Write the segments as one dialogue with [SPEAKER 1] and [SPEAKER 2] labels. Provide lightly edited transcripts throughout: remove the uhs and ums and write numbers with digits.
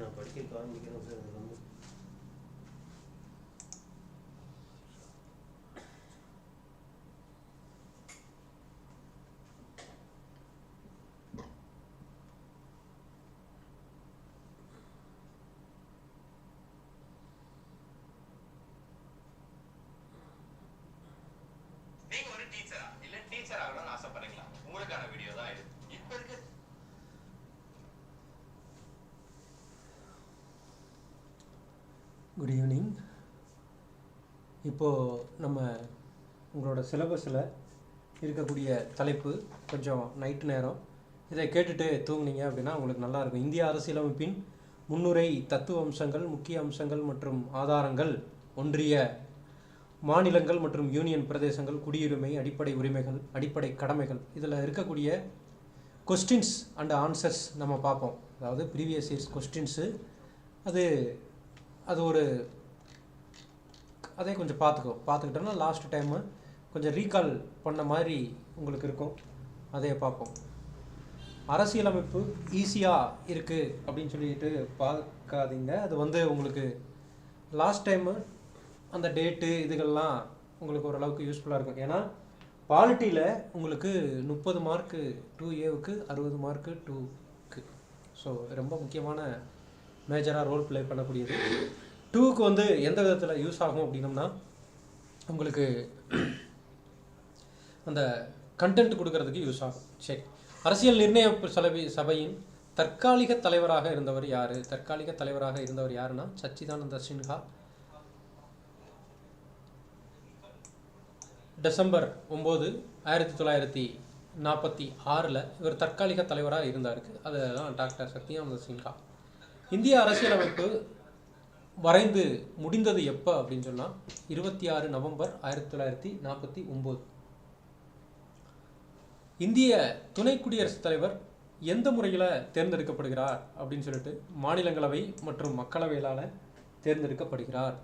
[SPEAKER 1] நான் படிக்க ஆரம்பிக்கிறேன் சார். அது வந்து
[SPEAKER 2] நீங்க ஒரு டீச்சரா இல்ல டீச்சர் ஆகணும்னு ஆசைப்படுறீங்களா? உங்களுக்கான வீடியோ தான் இது. இப்ப இருக்க
[SPEAKER 3] குட் ஈவினிங். இப்போது நம்ம உங்களோட சிலபஸில் இருக்கக்கூடிய தலைப்பு கொஞ்சம் நைட்டு நேரம் இதை கேட்டுட்டு தூங்குனீங்க அப்படின்னா உங்களுக்கு நல்லாயிருக்கும். இந்திய அரசியலமைப்பின் முன்னுரை, தத்துவ அம்சங்கள், முக்கிய அம்சங்கள் மற்றும் ஆதாரங்கள், ஒன்றிய மாநிலங்கள் மற்றும் யூனியன் பிரதேசங்கள், குடியுரிமை, அடிப்படை உரிமைகள், அடிப்படை கடமைகள், இதில் இருக்கக்கூடிய கொஸ்டின்ஸ் அண்ட் ஆன்சர்ஸ் நம்ம பார்ப்போம். அதாவது ப்ரீவியஸ் இயர்ஸ் கொஸ்டின்ஸு அது ஒரு அதே கொஞ்சம் பார்த்துக்கிட்டோன்னா லாஸ்ட் டைமு கொஞ்சம் ரீகால் பண்ண மாதிரி உங்களுக்கு இருக்கும். அதே பார்ப்போம். அரசியலமைப்பு ஈஸியாக இருக்குது அப்படின்னு சொல்லிட்டு பார்க்காதீங்க. அது வந்து உங்களுக்கு லாஸ்ட் டைமு அந்த டேட்டு இதுகள்லாம் உங்களுக்கு ஓரளவுக்கு யூஸ்ஃபுல்லாக இருக்கும். ஏன்னா பாலிட்டியில் உங்களுக்கு 30 மார்க்கு 2Aவுக்கு, 60 மார்க்கு 2க்கு. ஸோ ரொம்ப முக்கியமான மேஜராக ரோல் ப்ளே பண்ணக்கூடியது. 2க்கு வந்து எந்த விதத்தில் யூஸ் ஆகும் அப்படின்னம்னா உங்களுக்கு அந்த கண்டென்ட் கொடுக்கறதுக்கு யூஸ் ஆகும். சரி, அரசியல் நிர்ணய சபையின் தற்காலிக தலைவராக இருந்தவர் யார்? தற்காலிக தலைவராக இருந்தவர் யாருன்னா சச்சிதானந்த சின்ஹா. டிசம்பர் 9, 1946 இவர் தற்காலிக தலைவராக இருந்தார். அதுதான் டாக்டர் சத்யானந்த சின்ஹா. இந்திய அரசியலமைப்பு வரைந்து முடிந்தது எப்போ அப்படின்னு சொன்னால் 26 நவம்பர் 1949. இந்திய துணை குடியரசுத் தலைவர் எந்த முறையில் தேர்ந்தெடுக்கப்படுகிறார் அப்படின்னு சொல்லிட்டு மாநிலங்களவை மற்றும் மக்களவையிலால் தேர்ந்தெடுக்கப்படுகிறார்.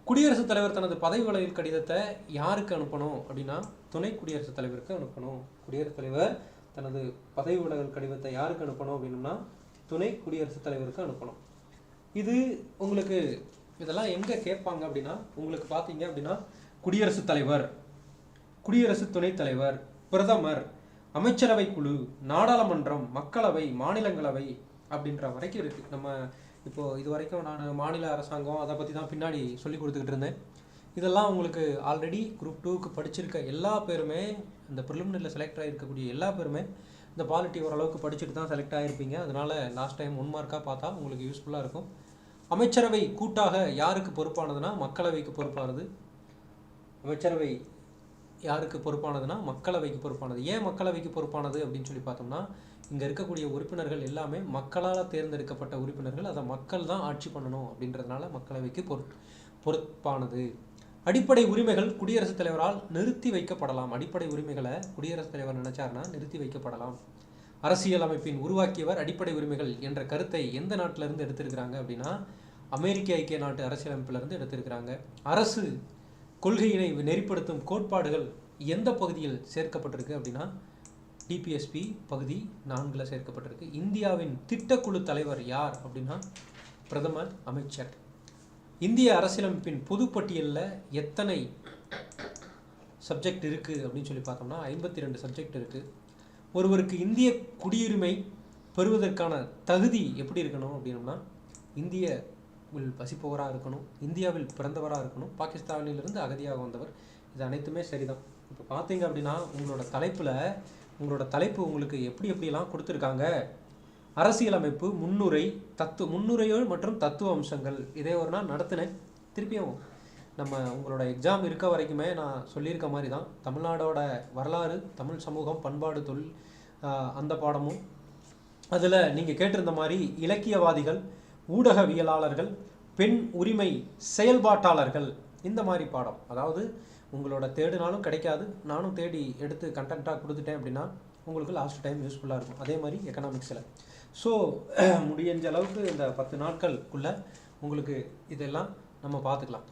[SPEAKER 3] குடியரசுத் தலைவர் தனது பதவி விலகல் கடிதத்தை யாருக்கு அனுப்பணும் அப்படின்னா துணை குடியரசுத் தலைவருக்கு அனுப்பணும். குடியரசுத் தலைவர் தனது பதவி விலகல் கடிதத்தை யாருக்கு அனுப்பணும் அப்படின்னா துணை குடியரசுத் தலைவருக்கு அனுப்பணும். இது உங்களுக்கு இதெல்லாம் எங்கே கேட்பாங்க அப்படின்னா உங்களுக்கு பார்த்தீங்க அப்படின்னா குடியரசுத் தலைவர், குடியரசு துணைத் தலைவர், பிரதமர், அமைச்சரவை குழு, நாடாளுமன்றம், மக்களவை, மாநிலங்களவை அப்படின்ற வரைக்கும் இருக்குது. நம்ம இப்போது இது வரைக்கும் நான் மாநில அரசாங்கம் அதை பற்றி தான் பின்னாடி சொல்லி கொடுத்துக்கிட்டு இருந்தேன். இதெல்லாம் உங்களுக்கு ஆல்ரெடி குரூப் 2க்கு படிச்சிருக்க எல்லா பேருமே, இந்த ப்ரிலிமினரியில் செலக்ட் ஆகிருக்கக்கூடிய எல்லா பேருமே இந்த பாலிட்டி ஓரளவுக்கு படிச்சுட்டு தான் செலக்ட் ஆகிருப்பீங்க. அதனால் லாஸ்ட் டைம் 1 மார்க்காக பார்த்தா உங்களுக்கு யூஸ்ஃபுல்லாக இருக்கும். அமைச்சரவை கூட்டாக யாருக்கு பொறுப்பானதுன்னா மக்களவைக்கு பொறுப்பானது. அமைச்சரவை யாருக்கு பொறுப்பானதுன்னா மக்களவைக்கு பொறுப்பானது. ஏன் மக்களவைக்கு பொறுப்பானது அப்படின்னு சொல்லி பார்த்தோம்னா இங்கே இருக்கக்கூடிய உறுப்பினர்கள் எல்லாமே மக்களால் தேர்ந்தெடுக்கப்பட்ட உறுப்பினர்கள். அதை மக்கள் தான் ஆட்சி பண்ணணும் அப்படின்றதுனால மக்களவைக்கு பொறுப்பானது. அடிப்படை உரிமைகள் குடியரசுத் தலைவரால் நிறுத்தி வைக்கப்படலாம். அடிப்படை உரிமைகளை குடியரசுத் தலைவர் நினைச்சாருன்னா நிறுத்தி வைக்கப்படலாம். அரசியல் அமைப்பின் உருவாக்கியவர் அடிப்படை உரிமைகள் என்ற கருத்தை எந்த நாட்டிலிருந்து எடுத்திருக்கிறாங்க அப்படின்னா அமெரிக்க ஐக்கிய நாட்டு அரசியலமைப்பிலிருந்து எடுத்திருக்கிறாங்க. அரசு கொள்கையினை நெறிப்படுத்தும் கோட்பாடுகள் எந்த பகுதியில் சேர்க்கப்பட்டிருக்கு அப்படின்னா டிபிஎஸ்பி பகுதி 4 சேர்க்கப்பட்டிருக்கு. இந்தியாவின் திட்டக்குழு தலைவர் யார் அப்படின்னா பிரதமர், அமைச்சர். இந்திய அரசியலமைப்பின் பொதுப்பட்டியலில் எத்தனை சப்ஜெக்ட் இருக்குது அப்படின்னு சொல்லி பார்த்தோம்னா 52 சப்ஜெக்ட் இருக்குது. ஒருவருக்கு இந்திய குடியுரிமை பெறுவதற்கான தகுதி எப்படி இருக்கணும் அப்படின்னா இந்தியாவில் வசிப்பவராக இருக்கணும், இந்தியாவில் பிறந்தவராக இருக்கணும், பாகிஸ்தானிலிருந்து அகதியாக வந்தவர். இது அனைத்துமே சரிதான். இப்போ பார்த்தீங்க அப்படின்னா உங்களோட தலைப்பு உங்களுக்கு எப்படியெல்லாம் கொடுத்துருக்காங்க. அரசியலமைப்பு முன்னுரையோ மற்றும் தத்துவ அம்சங்கள். இதே ஒரு நாள் நடத்தினேன். திருப்பியும் நம்ம உங்களோட எக்ஸாம் இருக்க வரைக்குமே நான் சொல்லியிருக்க மாதிரி தான் தமிழ்நாடோட வரலாறு, தமிழ் சமூகம், பண்பாடு, தொழில் அந்த பாடமும், அதில் நீங்கள் கேட்டிருந்த மாதிரி இலக்கியவாதிகள், ஊடகவியலாளர்கள், பெண் உரிமை செயல்பாட்டாளர்கள், இந்த மாதிரி பாடம். அதாவது உங்களோட தேடினாலும் கிடைக்காது, நானும் தேடி எடுத்து கண்டென்ட்டாக கொடுத்துட்டேன் அப்படின்னா உங்களுக்கு லாஸ்ட் டைம் யூஸ்ஃபுல்லாக இருக்கும். அதே மாதிரி எக்கனாமிக்ஸில். ஸோ முடிஞ்ச அளவுக்கு இந்த 10 நாட்களுக்குள்ளே உங்களுக்கு இதெல்லாம் நம்ம பார்த்துக்கலாம்.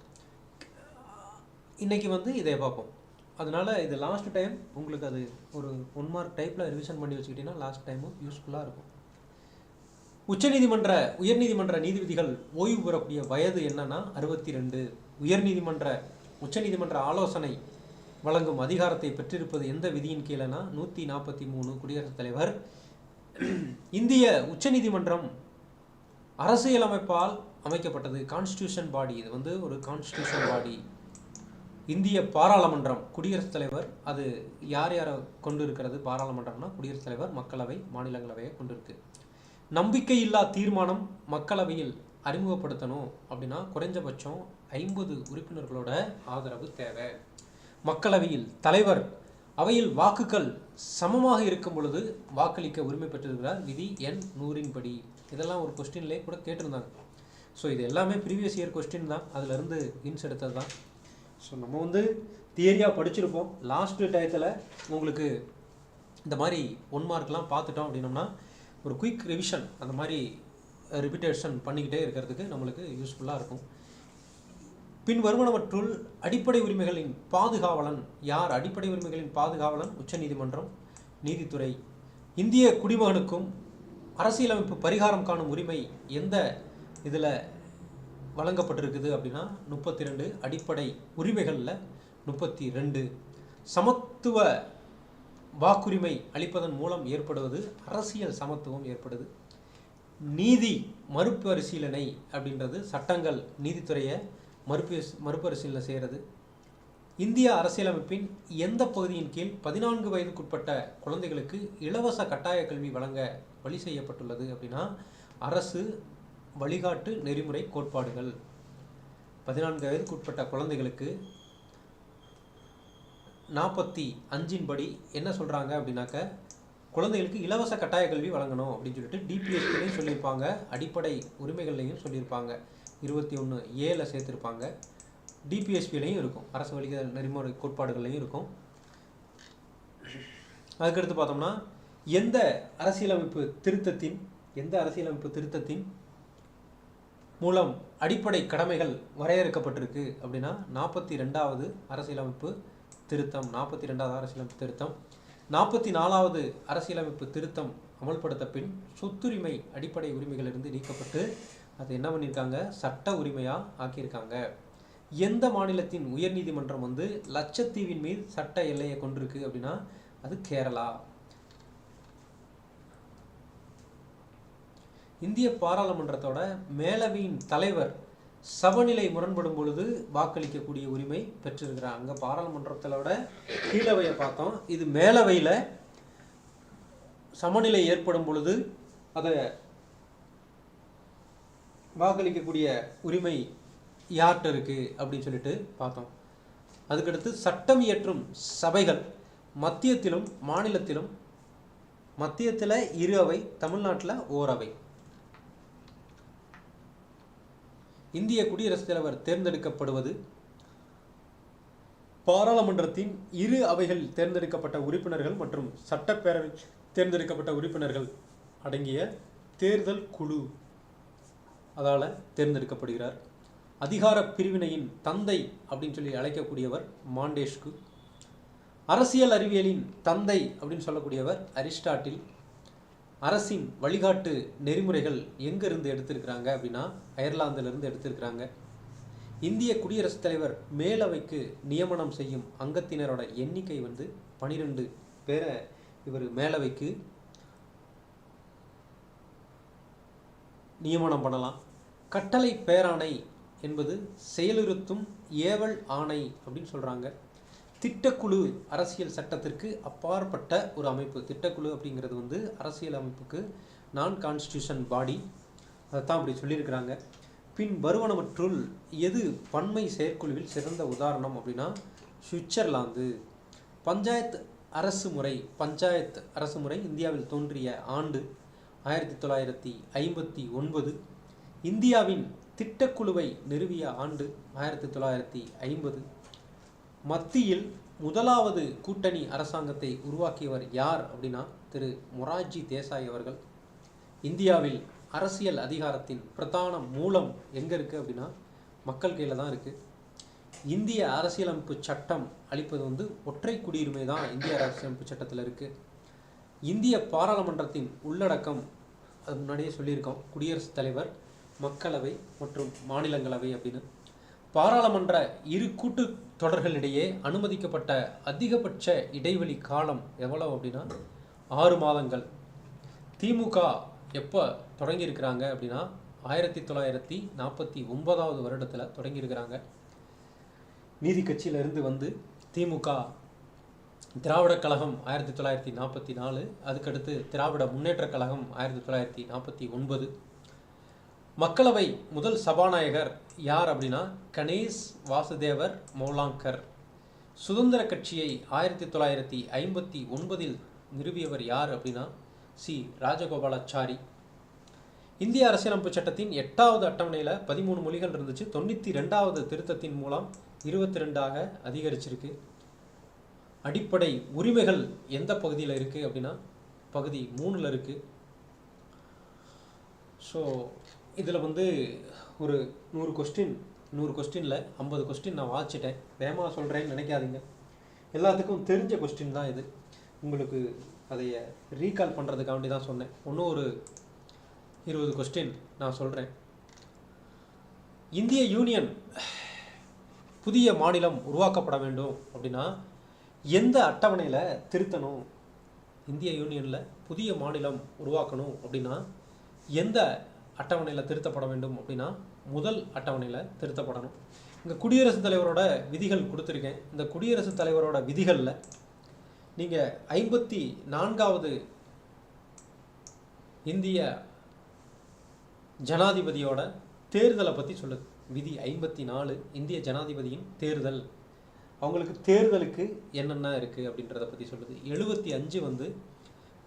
[SPEAKER 3] இன்றைக்கி வந்து இதை பார்ப்போம். அதனால் இது லாஸ்ட் டைம் உங்களுக்கு அது ஒரு 1 மார்க் டைப்பில் ரிவிஷன் பண்ணி வச்சுக்கிட்டிங்கன்னா லாஸ்ட் டைமும் யூஸ்ஃபுல்லாக இருக்கும். உயர்நீதிமன்ற நீதிபதிகள் ஓய்வு பெறக்கூடிய வயது என்னன்னா 62. உச்சநீதிமன்ற ஆலோசனை வழங்கும் அதிகாரத்தை பெற்றிருப்பது எந்த விதியின் கீழனா 143. குடியரசுத் தலைவர். இந்திய உச்சநீதிமன்றம் அரசியலமைப்பால் அமைக்கப்பட்டது, கான்ஸ்டியூஷன் பாடி. இது வந்து ஒரு கான்ஸ்டியூஷன் பாடி. இந்திய பாராளுமன்றம், குடியரசுத் தலைவர். அது யார் யாரை கொண்டு இருக்கிறது பாராளுமன்றம்னா குடியரசுத் தலைவர், மக்களவை, மாநிலங்களவையை கொண்டு இருக்கு. நம்பிக்கையில்லா தீர்மானம் மக்களவையில் அறிமுகப்படுத்தணும் அப்படின்னா குறைஞ்சபட்சம் 50 உறுப்பினர்களோட ஆதரவு தேவை. மக்களவையில் தலைவர் அவையில் வாக்குகள் சமமாக இருக்கும் பொழுது வாக்களிக்க உரிமை பெற்றிருக்கிறார், விதி எண் 100 படி. இதெல்லாம் ஒரு கொஸ்டின்லேயே கூட கேட்டிருந்தாங்க. ஸோ இது எல்லாமே ப்ரீவியஸ் இயர் கொஸ்டின் தான், அதிலிருந்து ஹிண்ட்ஸ் எடுத்தது தான். ஸோ நம்ம வந்து தியரியாக படிச்சிருப்போம். லாஸ்ட்டு டயத்தில் உங்களுக்கு இந்த மாதிரி 1 மார்க்லாம் பார்த்துட்டோம் அப்படின்னோம்னா ஒரு குயிக் ரிவிஷன், அந்த மாதிரி ரிப்பீட்டேஷன் பண்ணிக்கிட்டே இருக்கிறதுக்கு நம்மளுக்கு யூஸ்ஃபுல்லாக இருக்கும். பின் வருவனவற்றுள் அடிப்படை உரிமைகளின் பாதுகாவலன் யார்? அடிப்படை உரிமைகளின் பாதுகாவலன் உச்சநீதிமன்றம், நீதித்துறை. இந்திய குடிமகனுக்கும் அரசியலமைப்பு பரிகாரம் காணும் உரிமை எந்த இதில் வழங்கப்பட்டிருக்குது அப்படின்னா 32. அடிப்படை உரிமைகளில் 32. சமத்துவ வாக்குரிமை அளிப்பதன் மூலம் ஏற்படுவது அரசியல் சமத்துவம் ஏற்படுது. நீதி மறுபரிசீலனை அப்படின்றது சட்டங்கள் நீதித்துறையை மறுபரிசீலனை செய்கிறது. இந்திய அரசியலமைப்பின் எந்த பகுதியின் கீழ் 14 வயதுக்குட்பட்ட குழந்தைகளுக்கு இலவச கட்டாய கல்வி வழங்க வழி செய்யப்பட்டுள்ளது அப்படின்னா அரசு வழிகாட்டு நெறிமுறை கோட்பாடுகள். 14 வயதுக்குட்பட்ட குழந்தைகளுக்கு 45 படி என்ன சொல்கிறாங்க அப்படின்னாக்க குழந்தைகளுக்கு இலவச கட்டாய கல்வி வழங்கணும் அப்படின்னு சொல்லிட்டு டிபிஎஸ்பிலையும் சொல்லியிருப்பாங்க, அடிப்படை உரிமைகள்லையும் சொல்லியிருப்பாங்க. 21A சேர்த்துருப்பாங்க. டிபிஎஸ்பிலையும் இருக்கும், அரசு வழிகாட்டு நெறிமுறை கோட்பாடுகள்லையும் இருக்கும். அதுக்கடுத்து பார்த்தோம்னா எந்த அரசியலமைப்பு திருத்தத்தின் மூலம் அடிப்படை கடமைகள் வரையறுக்கப்பட்டிருக்கு அப்படின்னா 42வது அரசியலமைப்பு திருத்தம். 42வது அரசியலமைப்பு திருத்தம். 44வது அரசியலமைப்பு திருத்தம் அமல்படுத்த பின் சொத்துரிமை அடிப்படை உரிமைகளிலிருந்து நீக்கப்பட்டு அது என்ன பண்ணியிருக்காங்க, சட்ட உரிமையாக ஆக்கியிருக்காங்க. எந்த மாநிலத்தின் உயர்நீதிமன்றம் வந்து லட்சத்தீவின் மீது சட்ட எல்லையை கொண்டிருக்கு அப்படின்னா அது கேரளா. இந்திய பாராளுமன்றத்தோட மேலவையின் தலைவர் சமநிலை முரண்படும் பொழுது வாக்களிக்கக்கூடிய உரிமை பெற்றிருக்கிறார். அங்கே பாராளுமன்றத்தோட கீழவையை பார்த்தோம், இது மேலவையில் சமநிலை ஏற்படும் பொழுது அதை வாக்களிக்கக்கூடிய உரிமை யார்கிட்ட இருக்குது அப்படின்னு சொல்லிட்டு பார்த்தோம். அதுக்கடுத்து சட்டம் இயற்றும் சபைகள் மத்தியத்திலும் மாநிலத்திலும், மத்தியத்தில் 2 அவை, தமிழ்நாட்டில் 1 அவை. இந்திய குடியரசுத் தலைவர் தேர்ந்தெடுக்கப்படுவது பாராளுமன்றத்தின் 2 அவைகளில் தேர்ந்தெடுக்கப்பட்ட உறுப்பினர்கள் மற்றும் சட்டப்பேரவை தேர்ந்தெடுக்கப்பட்ட உறுப்பினர்கள் அடங்கிய தேர்தல் குழு அதால் தேர்ந்தெடுக்கப்படுகிறார். அதிகார பிரிவினையின் தந்தை அப்படின்னு சொல்லி அழைக்கக்கூடியவர் மாண்டேஸ்கு. அரசியல் அறிவியலின் தந்தை அப்படின்னு சொல்லக்கூடியவர் அரிஸ்டாட்டில். அரசின் வழிகாட்டு நெறிமுறைகள் எங்கிருந்து எடுத்திருக்கிறாங்க அப்படின்னா அயர்லாந்திலிருந்து எடுத்திருக்கிறாங்க. இந்திய குடியரசுத் தலைவர் மேலவைக்கு நியமனம் செய்யும் அங்கத்தினரோட எண்ணிக்கை வந்து 12 பேரை இவர் மேலவைக்கு நியமனம் பண்ணலாம். கட்டளை பேராணை என்பது செயலுறுத்தும் ஏவல் ஆணை அப்படின்னு சொல்கிறாங்க. திட்டக்குழு அரசியல் சட்டத்திற்கு அப்பாற்பட்ட ஒரு அமைப்பு. திட்டக்குழு அப்படிங்கிறது வந்து அரசியல் அமைப்புக்கு நான் கான்ஸ்டியூஷன் பாடி, அதைத்தான் அப்படி சொல்லியிருக்கிறாங்க. பின் வருவனவற்றுள் எது பன்மை செயற்குழுவில் சிறந்த உதாரணம் அப்படின்னா சுவிட்சர்லாந்து. பஞ்சாயத்து அரசு முறை இந்தியாவில் தோன்றிய ஆண்டு 1959. இந்தியாவின் திட்டக்குழுவை நிறுவிய ஆண்டு 1950. மத்தியில் முதலாவது கூட்டணி அரசாங்கத்தை உருவாக்கியவர் யார் அப்படின்னா திரு மொரார்ஜி தேசாய் அவர்கள். இந்தியாவில் அரசியல் அதிகாரத்தின் பிரதான மூலம் எங்கே இருக்குது அப்படின்னா மக்கள் கையில் தான் இருக்குது. இந்திய அரசியலமைப்பு சட்டம் அளிப்பது வந்து ஒற்றை குடியுரிமை தான் இந்திய அரசியலமைப்பு சட்டத்தில் இருக்குது. இந்திய பாராளுமன்றத்தின் உள்ளடக்கம் அது முன்னாடியே சொல்லியிருக்கோம், குடியரசுத் தலைவர், மக்களவை மற்றும் மாநிலங்களவை அப்படின்னு. பாராளுமன்ற இரு கூட்டு தொடர்களிடையே அனுமதிக்கப்பட்ட அதிகபட்ச இடைவெளி காலம் எவ்வளவு அப்படின்னா 6 மாதங்கள். திமுக எப்போ தொடங்கியிருக்கிறாங்க அப்படின்னா 1949 வருடத்தில் தொடங்கியிருக்கிறாங்க. நீதி கட்சியிலிருந்து வந்து திமுக, திராவிட கழகம் 1944, அதுக்கடுத்து திராவிட முன்னேற்ற கழகம் 1949. மக்களவை முதல் சபாநாயகர் யார் அப்படின்னா கணேஷ் வாசுதேவர் மௌலாங்கர். சுதந்திர கட்சியை 1959 நிறுவியவர் யார் அப்படின்னா சி ராஜகோபாலாச்சாரி. இந்திய அரசியலமைப்பு சட்டத்தின் 8வது அட்டவணையில் 13 மொழிகள் இருந்துச்சு. 92வது திருத்தத்தின் மூலம் 22ஆக அதிகரிச்சிருக்கு. அடிப்படை உரிமைகள் எந்த பகுதியில் இருக்குது அப்படின்னா பகுதி 3ல் இருக்குது. ஸோ இதில் வந்து ஒரு 100 கொஸ்டினில் 50 கொஸ்டின் நான் வாசிச்சிட்டேன். வேகமாக சொல்கிறேன்னு நினைக்காதீங்க, எல்லாத்துக்கும் தெரிஞ்ச கொஸ்டின் தான் இது. உங்களுக்கு அதைய ரீகால் பண்ணுறதுக்காண்டி தான் சொன்னேன். இன்னும் ஒரு 20 கொஸ்டின் நான் சொல்கிறேன். இந்திய யூனியன் புதிய மாநிலம் உருவாக்கப்பட வேண்டும் அப்படின்னா எந்த அட்டவணையில் திருத்தணும்? இந்திய யூனியனில் புதிய மாநிலம் உருவாக்கணும் அப்படின்னா எந்த அட்டவணையில் திருத்தப்பட வேண்டும் அப்படின்னா முதல் அட்டவணையில் திருத்தப்படணும். இங்கே குடியரசுத் தலைவரோட விதிகள் கொடுத்துருக்கேன். இந்த குடியரசுத் தலைவரோட விதிகளில் நீங்கள் 54வது இந்திய ஜனாதிபதியோட தேர்தலை பற்றி சொல்லுது. விதி 54 இந்திய ஜனாதிபதியின் தேர்தல். அவங்களுக்கு தேர்தலுக்கு என்னென்ன இருக்குது அப்படின்றத பற்றி சொல்லுது. 75 வந்து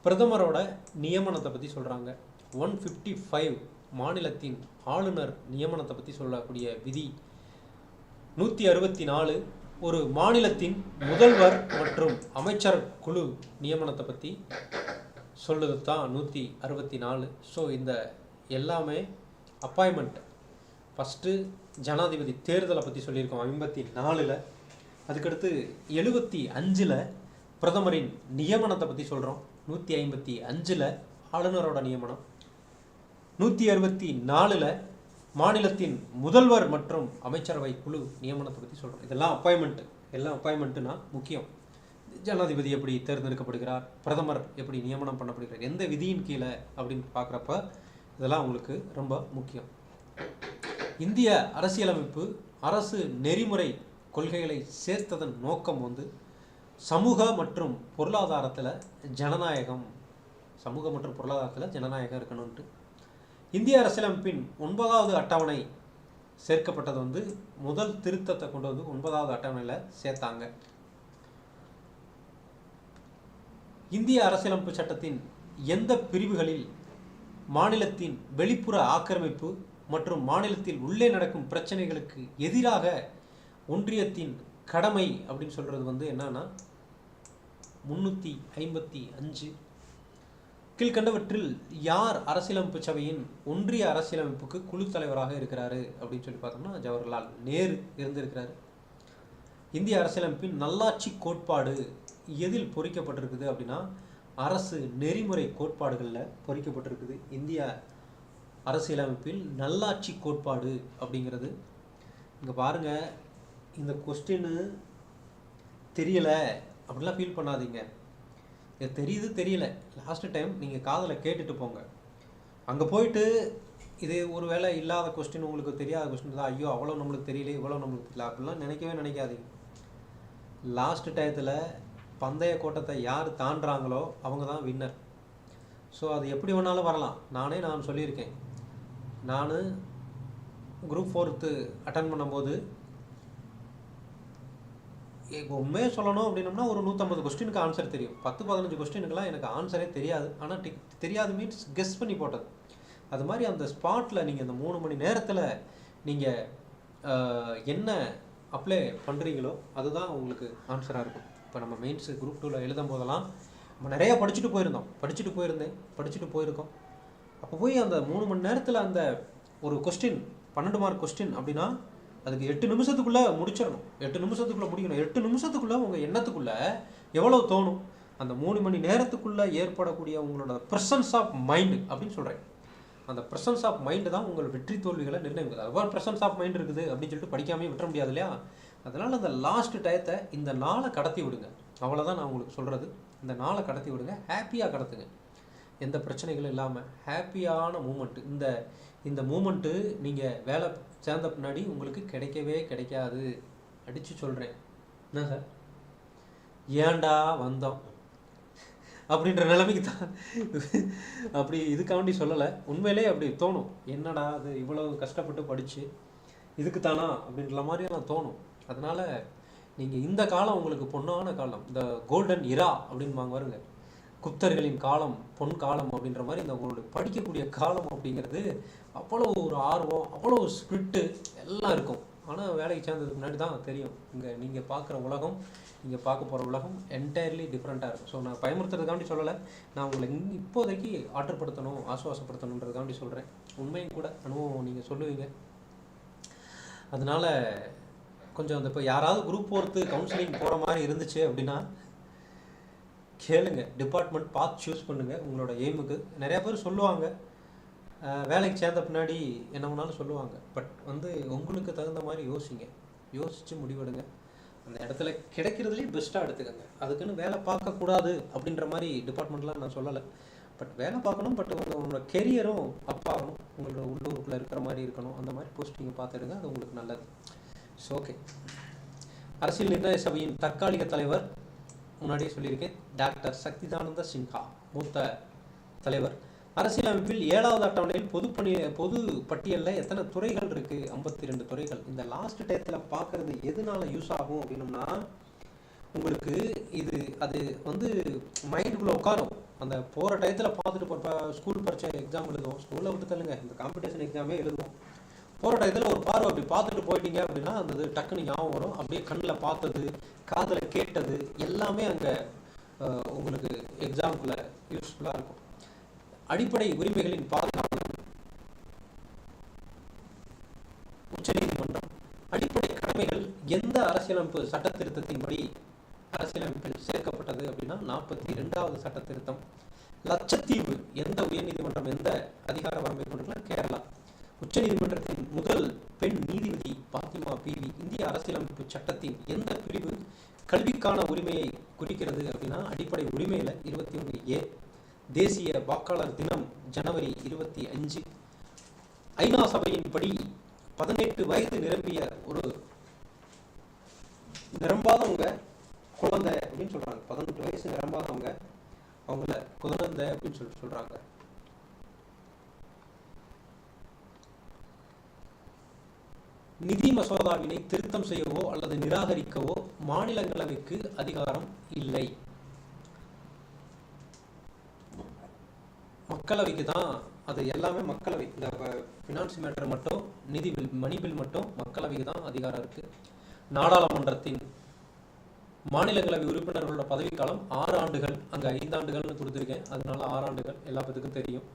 [SPEAKER 3] பிரதமரோட நியமனத்தை பற்றி சொல்கிறாங்க. 155 மாநிலத்தின் ஆளுநர் நியமனத்தை பற்றி சொல்லக்கூடிய விதி. 164 ஒரு மாநிலத்தின் முதல்வர் மற்றும் அமைச்சர் குழு நியமனத்தை பற்றி சொல்லுது தான் 164. ஸோ இந்த எல்லாமே அப்பாயின்மெண்ட். ஃபஸ்ட்டு ஜனாதிபதி தேர்தலை பற்றி சொல்லியிருக்கோம் 54. அதுக்கடுத்து 75 பிரதமரின் நியமனத்தை பற்றி சொல்கிறோம். 155 ஆளுநரோட நியமனம். 164 மாநிலத்தின் முதல்வர் மற்றும் அமைச்சரவை குழு நியமனத்தை பற்றி சொல்கிறோம். இதெல்லாம் அப்பாயின்மெண்ட்டு. எல்லாம் அப்பாயின்மெண்ட்டுனா முக்கியம். ஜனாதிபதி எப்படி தேர்ந்தெடுக்கப்படுகிறார், பிரதமர் எப்படி நியமனம் பண்ணப்படுகிறார், எந்த விதியின் கீழே அப்படின்னு பார்க்குறப்ப இதெல்லாம் உங்களுக்கு ரொம்ப முக்கியம். இந்திய அரசியலமைப்பு அரசு நெறிமுறை கொள்கைகளை சேர்த்ததன் நோக்கம் வந்து சமூக மற்றும் பொருளாதாரத்தில் ஜனநாயகம் இருக்கணும்ட்டு. இந்திய அரசியலமைப்பின் 9வது அட்டவணை சேர்க்கப்பட்டது வந்து முதல் திருத்தத்தை கொண்டு வந்து 9வது அட்டவணையில் சேர்த்தாங்க. இந்திய அரசியலமைப்பு சட்டத்தின் எந்த பிரிவுகளில் மாநிலத்தின் வெளிப்புற ஆக்கிரமிப்பு மற்றும் மாநிலத்தில் உள்ளே நடக்கும் பிரச்சனைகளுக்கு எதிராக ஒன்றியத்தின் கடமை அப்படின்னு சொல்கிறது வந்து என்னன்னா 355. கீழ்கண்டவற்றில் யார் அரசியலமைப்பு சபையின் ஒன்றிய அரசியலமைப்புக்கு குழு தலைவராக இருக்கிறாரு அப்படின்னு சொல்லி பார்த்தோம்னா ஜவஹர்லால் நேரு இருந்திருக்கிறாரு. இந்திய அரசியலமைப்பின் நல்லாட்சி கோட்பாடு எதில் பொறிக்கப்பட்டிருக்குது அப்படின்னா அரசு நெறிமுறை கோட்பாடுகளில் பொறிக்கப்பட்டிருக்குது. இந்திய அரசியலமைப்பில் நல்லாட்சி கோட்பாடு அப்படிங்கிறது. இங்கே பாருங்கள், இந்த கொஸ்டின் தெரியலை அப்படிலாம் ஃபீல் பண்ணாதீங்க. இது தெரியல லாஸ்ட் டைம் நீங்கள் காதில் கேட்டுட்டு போங்க. அங்கே போயிட்டு இது ஒரு வேளை இல்லாத கொஸ்டின், உங்களுக்கு தெரியாத கொஸ்டின் தான், ஐயோ அவ்வளோ நம்மளுக்கு தெரியல இவ்வளோ நம்மளுக்கு தெரியல அப்படிலாம் நினைக்காதீங்க. லாஸ்ட் டயத்தில் பந்தய கோட்டத்தை யார் தாண்டுறாங்களோ அவங்க தான் வின்னர். ஸோ அது எப்படி வேணாலும் வரலாம். நான் சொல்லியிருக்கேன். நான் குரூப் 4 அட்டன் பண்ணும்போது உண்மையாக சொல்லணும் அப்படின்னம்னா ஒரு 150 கொஸ்டினுக்கு ஆன்சர் தெரியும். 10-15 கொஸ்டினுக்கெல்லாம் எனக்கு ஆன்சரே தெரியாது. ஆனால் தெரியாது மீன்ஸ் கெஸ் பண்ணி போட்டது. அது மாதிரி அந்த ஸ்பாட்டில் நீங்கள் அந்த 3 மணி நேரத்தில் நீங்கள் என்ன அப்ளை பண்ணுறீங்களோ அதுதான் உங்களுக்கு ஆன்சராக இருக்கும். இப்போ நம்ம மெயின்ஸு குரூப் 2ல் எழுதும் போதெல்லாம் நம்ம நிறையா படிச்சுட்டு போயிருக்கோம். அப்போ போய் அந்த 3 மணி நேரத்தில் அந்த ஒரு கொஸ்டின் 12 மார்க் கொஸ்டின் அப்படின்னா அதுக்கு 8 நிமிஷத்துக்குள்ளே முடிச்சிடணும். 8 நிமிஷத்துக்குள்ளே முடிக்கணும். 8 நிமிஷத்துக்குள்ளே உங்கள் எண்ணத்துக்குள்ளே எவ்வளோ தோணும்? அந்த 3 மணி நேரத்துக்குள்ளே ஏற்படக்கூடிய உங்களோட ப்ரெசன்ஸ் ஆஃப் மைண்டு அப்படின்னு சொல்கிறேன். அந்த ப்ரெசன்ஸ் ஆஃப் மைண்டு தான் உங்கள் வெற்றி தோல்விகளை நிர்ணயிக்குது. அதுபோல் ப்ரெசன்ஸ் ஆஃப் மைண்ட் இருக்குது அப்படின்னு சொல்லிட்டு படிக்காமே விட்டுற முடியாது இல்லையா? அதனால் அந்த லாஸ்ட் டயத்தை இந்த நாளை கடத்தி விடுங்க. அவ்வளோதான் நான் உங்களுக்கு சொல்கிறது. இந்த நாளை கடத்தி விடுங்க, ஹாப்பியாக கடத்துங்க, எந்த பிரச்சனைகளும் இல்லாமல் ஹாப்பியான மூமெண்ட்டு. இந்த மூமெண்ட்டு நீங்கள் வேலை சேர்ந்த பின்னாடி உங்களுக்கு கிடைக்கவே கிடைக்காது. அடித்து சொல்கிறேன். என்ன சார் ஏண்டா வந்தோம் அப்படின்ற நிலைமைக்கு தான். அப்படி இதுக்காண்டி சொல்லலை, உண்மையிலே அப்படி தோணும். என்னடா அது இவ்வளோ கஷ்டப்பட்டு படித்து இதுக்கு தானா அப்படின்ற மாதிரியெல்லாம் தோணும். அதனால் நீங்கள் இந்த காலம் உங்களுக்கு பொன்னான காலம், இந்த கோல்டன் இரா அப்படின்னு வருங்க, குப்தர்களின் காலம், பொன் காலம் அப்படின்ற மாதிரி இந்த உங்களுக்கு படிக்கக்கூடிய காலம் அப்படிங்கிறது அவ்வளோ ஒரு ஆர்வம், அவ்வளோ ஸ்பிரிட்டு எல்லாம் இருக்கும். ஆனால் வேலைக்கு சேர்ந்ததுக்கு முன்னாடி தான் தெரியும், இங்கே நீங்கள் பார்க்குற உலகம், நீங்கள் பார்க்க போகிற உலகம் என்டையர்லி டிஃப்ரெண்ட்டாக இருக்கும். ஸோ நான் பயமுறுத்துறதுக்காண்டி சொல்லலை, நான் உங்களை இப்போதைக்கு ஆற்றுப்படுத்தணும், ஆசுவாசப்படுத்தணுன்றதுக்காண்டி சொல்கிறேன். உண்மையும் கூட, அனுபவம் நீங்கள் சொல்லுவீங்க. அதனால் கொஞ்சம் அந்த இப்போ யாராவது குரூப் 4 கவுன்சிலிங் போகிற மாதிரி இருந்துச்சு அப்படின்னா கேளுங்க, டிபார்ட்மெண்ட் பார்த்து சூஸ் பண்ணுங்கள் உங்களோட எய்முக்கு. நிறையா பேர் சொல்லுவாங்க வேலைக்கு சேர்ந்த பின்னாடி என்ன வேணாலும் சொல்லுவாங்க. பட் உங்களுக்கு தகுந்த மாதிரி யோசித்து முடிவெடுங்க. அந்த இடத்துல கிடைக்கிறதுலேயும் பெஸ்ட்டாக எடுத்துக்கோங்க. அதுக்குன்னு வேலை பார்க்கக்கூடாது அப்படின்ற மாதிரி டிபார்ட்மெண்ட்லாம் நான் சொல்லலை. பட் வேலை பார்க்கணும், பட் உங்களோட கெரியரும் அப்பாகணும், உங்களோட உள்ளூருக்குள்ளே இருக்கிற மாதிரி இருக்கணும். அந்த மாதிரி போஸ்டிங்கை பார்த்துடுங்க, அது உங்களுக்கு நல்லது. ஸோ ஓகே, அரசியல் நிர்ணய சபையின் தற்காலிக தலைவர் முன்னாடியே சொல்லியிருக்கேன், டாக்டர் சக்திதானந்த சின்ஹா, மூத்த தலைவர். அரசியலமைப்பில் 7வது அட்டவணையில் பொது பட்டியலில் எத்தனை துறைகள் இருக்குது? 52 துறைகள். இந்த லாஸ்ட் டயத்தில் பார்க்குறது எதனால யூஸ் ஆகும் அப்படின்னம்னா, உங்களுக்கு அது மைண்டுக்குள்ளே உட்காரும். அந்த போகிற டயத்தில் பார்த்துட்டு ஸ்கூல் பரீட்சை எக்ஸாம் எழுதுவோம், ஸ்கூலில் விட்டு தள்ளுங்க, இந்த காம்படிஷன் எக்ஸாமே எழுதுவோம். போகிற டயத்தில் ஒரு பார்வை அப்படி பார்த்துட்டு போயிட்டீங்க அப்படின்னா அந்த டக்குன்னு ஞாபகம் வரும். அப்படியே கண்ணில் பார்த்தது, காதில் கேட்டது எல்லாமே அங்கே உங்களுக்கு எக்ஸாமுக்குள்ளே யூஸ்ஃபுல்லாக இருக்கும். அடிப்படை உரிமைகளின் பாதுகாப்பு, உச்சநீதிமன்றம். அடிப்படை கடமைகள் எந்த அரசியலமைப்பு சட்ட திருத்தத்தின்படி அரசியலமைப்பில் சேர்க்கப்பட்டது அப்படின்னா 42வது சட்ட திருத்தம். லட்சத்தீவு எந்த உயர்நீதிமன்றம் எந்த அதிகார வரம்பை கொண்டுள்ள? கேரளா. உச்சநீதிமன்றத்தின் முதல் பெண் நீதிபதி பாத்திமா பிவி. இந்திய அரசியலமைப்பு சட்டத்தின் எந்த பிரிவு கல்விக்கான உரிமையை குறிக்கிறது அப்படின்னா அடிப்படை உரிமையில 21A. தேசிய வாக்காளர் தினம் ஜனவரி 25. ஐநா சபையின் படி 18 வயது நிரம்பிய ஒரு நிரம்பாதவங்க குழந்தை அப்படின்னு சொல்றாங்க. 18 வயசு நிரம்பாதவங்க அவங்கள குழந்தை அப்படின்னு சொல்றாங்க. நிதி மசோதாவினை திருத்தம் செய்யவோ அல்லது நிராகரிக்கவோ மாநிலங்களவைக்கு அதிகாரம் இல்லை. மக்களவைக்கு தான் அது எல்லாமே. மக்களவை இந்த ஃபினான்ஸ் மேட்டர் மட்டும், நிதி பில், மணி பில் மட்டும் மக்களவைக்கு தான் அதிகாரம் இருக்கு. நாடாளுமன்றத்தின் மாநிலங்களவை உறுப்பினர்களோட பதவிக்காலம் 6 ஆண்டுகள். அங்கே 5 ஆண்டுகள்னு கொடுத்துருக்கேன், அதனால 6 ஆண்டுகள் எல்லா பேத்துக்கும் தெரியும்.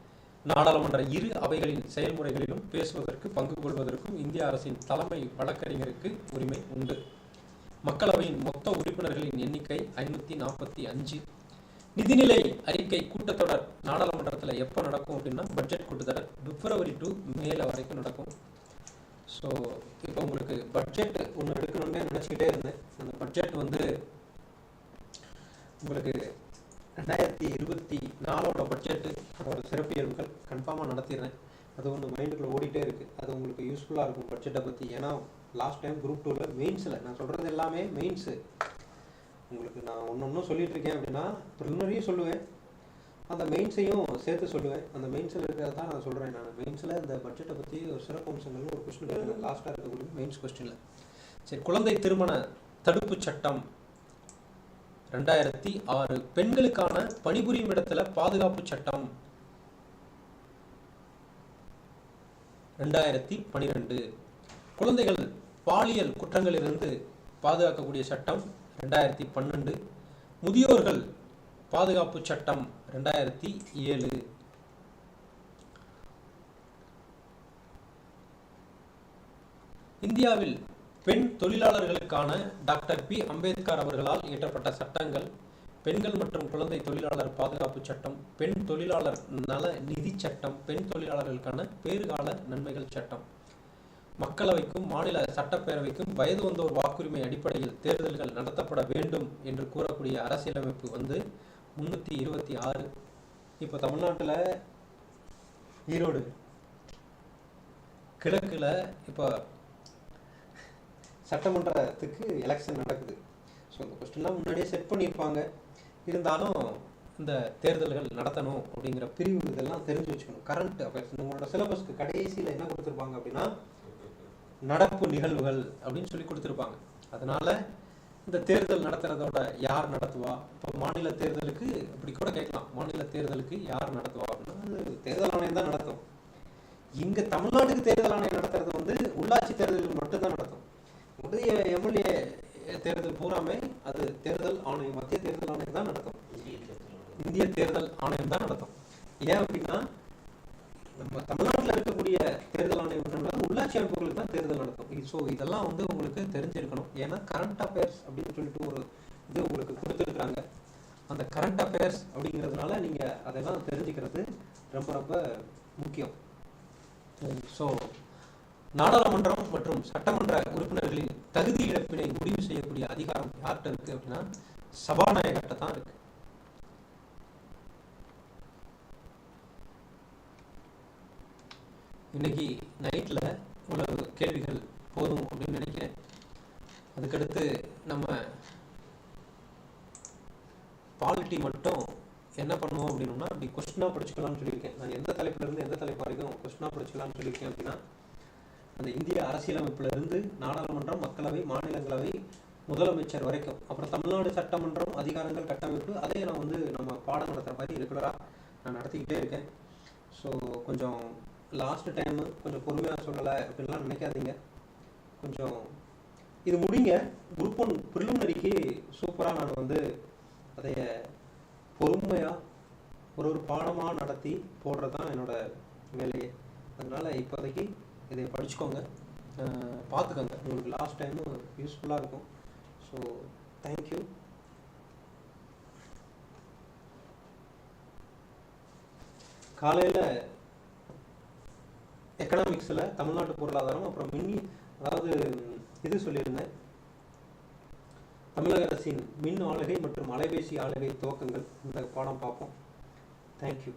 [SPEAKER 3] நாடாளுமன்ற இரு அவைகளின் செயல்முறைகளிலும் பேசுவதற்கு பங்கு கொள்வதற்கும் இந்திய அரசின் தலைமை வழக்கறிஞருக்கு உரிமை உண்டு. மக்களவையின் மொத்த உறுப்பினர்களின் எண்ணிக்கை 545. நிதிநிலை அறிக்கை கூட்டத்தொடர் நாடாளுமன்றத்தில் எப்போ நடக்கும் அப்படின்னா பட்ஜெட் கூட்டத்தொடர் February to May வரைக்கும் நடக்கும். ஸோ இப்போ உங்களுக்கு பட்ஜெட் ஒன்று எடுக்கணும்னே நினச்சிக்கிட்டே இருந்தேன். அந்த பட்ஜெட் உங்களுக்கு 2024 பட்ஜெட்டு, அதோட சிறப்பியல்புகள் கன்ஃபார்மாக நடத்திடுறேன். அது ஒன்று மைண்டுக்குள்ளே ஓடிட்டே இருக்குது. அது உங்களுக்கு யூஸ்ஃபுல்லாக இருக்கும் பட்ஜெட்டை பற்றி. ஏன்னா லாஸ்ட் டைம் குரூப் 2ல் மெயின்ஸில் நான் சொல்கிறது எல்லாமே மெயின்ஸு. உங்களுக்கு நான் ஒன்று சொல்லிட்டு இருக்கேன் அப்படின்னா ப்ரிலிமினரியும் சொல்லுவேன், அந்த மெயின்ஸையும் சேர்த்து சொல்லுவேன். அந்த மெயின்ஸில் இருக்கிறத தான் நான் சொல்கிறேன். நான் மெயின்ஸில் இந்த பட்ஜெட்டை பற்றி ஒரு சிறப்பு அம்சங்கள்னு ஒரு கொஸ்டின் கேட்குறேன் லாஸ்ட்டாக இருக்கக்கூடிய மெயின்ஸ் கொஸ்டினில். சரி, குழந்தை திருமண தடுப்பு சட்டம் 2006. பெண்களுக்கான பணிபுரியும் இடத்துல பாதுகாப்பு சட்டம் 2012. குழந்தைகள் பாலியல் குற்றங்களிலிருந்து பாதுகாக்கக்கூடிய சட்டம் 2012. முதியோர்கள் பாதுகாப்பு சட்டம் 2007. இந்தியாவில் பெண் தொழிலாளர்களுக்கான டாக்டர் பி அம்பேத்கர் அவர்களால் இயற்றப்பட்ட சட்டங்கள் பெண்கள் மற்றும் குழந்தை தொழிலாளர் பாதுகாப்பு சட்டம், பெண் தொழிலாளர் நல நிதி சட்டம், பெண் தொழிலாளர்களுக்கான பேறுகால நன்மைகள் சட்டம். மக்களவைக்கும் மாநில சட்டப்பேரவைக்கும் வயது வந்தோர் வாக்குரிமை அடிப்படையில் தேர்தல்கள் நடத்தப்பட வேண்டும் என்று கூறக்கூடிய அரசியலமைப்பு 326. இப்போ தமிழ்நாட்டில் ஈரோடு கிழக்குல இப்போ சட்டமன்றத்துக்கு எலெக்ஷன் நடக்குது. ஸோ இந்த கொஸ்டின்லாம் முன்னாடியே செட் பண்ணியிருப்பாங்க. இருந்தாலும் இந்த தேர்தல்கள் நடத்தணும் அப்படிங்கிற பிரிவு இதெல்லாம் தெரிஞ்சு வச்சுக்கணும். கரண்ட் அஃபேர்ஸ் உங்களோட சிலபஸ்க்கு கடைசியில் என்ன கொடுத்துருப்பாங்க அப்படின்னா நடப்பு நிகழ்வுகள் அப்படின்னு சொல்லி கொடுத்துருப்பாங்க. அதனால இந்த தேர்தல் நடத்துறதோட யார் நடத்துவா, இப்போ மாநில தேர்தலுக்கு அப்படி கூட கேட்கலாம், மாநில தேர்தலுக்கு யார் நடத்துவா அப்படின்னா அது தேர்தல் ஆணையம் தான் நடத்தும். இங்கே தமிழ்நாட்டுக்கு தேர்தல் ஆணையம் நடத்துறது உள்ளாட்சி தேர்தல்கள் மட்டும்தான் நடத்தும். உடைய எம்எல்ஏ தேர்தல் பூராமே அது தேர்தல் ஆணையம், மத்திய தேர்தல் ஆணையம் தான் நடத்தும், இந்திய தேர்தல் ஆணையம் தான் நடத்தும். ஏன் அப்படின்னா நம்ம தமிழ்நாட்டில் இருக்கக்கூடிய தேர்தல் ஆணையம் உள்ளாட்சி அமைப்புகளுக்கு தான் தேர்தல் நடத்தும். ஸோ இதெல்லாம் உங்களுக்கு தெரிஞ்சிருக்கணும். ஏன்னா கரண்ட் அஃபேர்ஸ் அப்படின்னு சொல்லிட்டு ஒரு இது உங்களுக்கு கொடுத்துருக்குறாங்க. அந்த கரண்ட் அஃபேர்ஸ் அப்படிங்கிறதுனால நீங்கள் அதெல்லாம் தெரிஞ்சுக்கிறது ரொம்ப ரொம்ப முக்கியம். ஸோ நாடாளுமன்றம் மற்றும் சட்டமன்ற உறுப்பினர்களின் தகுதி இழப்பினை முடிவு செய்யக்கூடிய அதிகாரம் யார்கிட்ட இருக்கு அப்படின்னா சபாநாயகர்கிட்ட தான் இருக்கு. இன்னைக்கு நைட்டில் இவ்வளவு கேள்விகள் போதும் அப்படின்னு நினைக்கிறேன். அதுக்கடுத்து நம்ம பாலிட்டி மட்டும் என்ன பண்ணுவோம் அப்படின்னா அப்படி கொஸ்டினாக படிச்சுக்கலாம்னு சொல்லியிருக்கேன். நான் எந்த தலைப்புலேருந்து எந்த தலைப்பு வரைக்கும் கொஸ்டினாக படிச்சுக்கலாம்னு சொல்லியிருக்கேன் அப்படின்னா அந்த இந்திய அரசியலமைப்பிலிருந்து நாடாளுமன்றம், மக்களவை, மாநிலங்களவை, முதலமைச்சர் வரைக்கும், அப்புறம் தமிழ்நாடு சட்டமன்றம், அதிகாரங்கள், கட்டமைப்பு, அதே நான் நம்ம பாடம் நடத்துகிற மாதிரி ரெகுலராக நான் நடத்திக்கிட்டே இருக்கேன். ஸோ கொஞ்சம் லாஸ்ட் டைமு கொஞ்சம் பொறுமையாக சொல்லலை அப்படின்லாம் நினைக்காதீங்க. கொஞ்சம் இது முடிங்க. குரூப் 1 ப்ரிலிமினரிக்கு சூப்பராக நான் அதைய பொறுமையாக ஒரு பாடமாக நடத்தி போடுறது தான் என்னோடய வேலையே. அதனால் இப்போதைக்கு இதை படிச்சுக்கோங்க, பார்த்துக்கோங்க. உங்களுக்கு லாஸ்ட் டைமு யூஸ்ஃபுல்லாக இருக்கும். So thank you. காலையில் எக்கனாமிக்ஸில் தமிழ்நாட்டு பொருளாதாரம், அப்புறம் அதாவது இது சொல்லியிருந்தேன், தமிழக அரசின் மின் ஆளுகை மற்றும் அலைபேசி ஆளுகை துவக்கங்கள், இந்த பாடம் பார்ப்போம். தேங்க்யூ.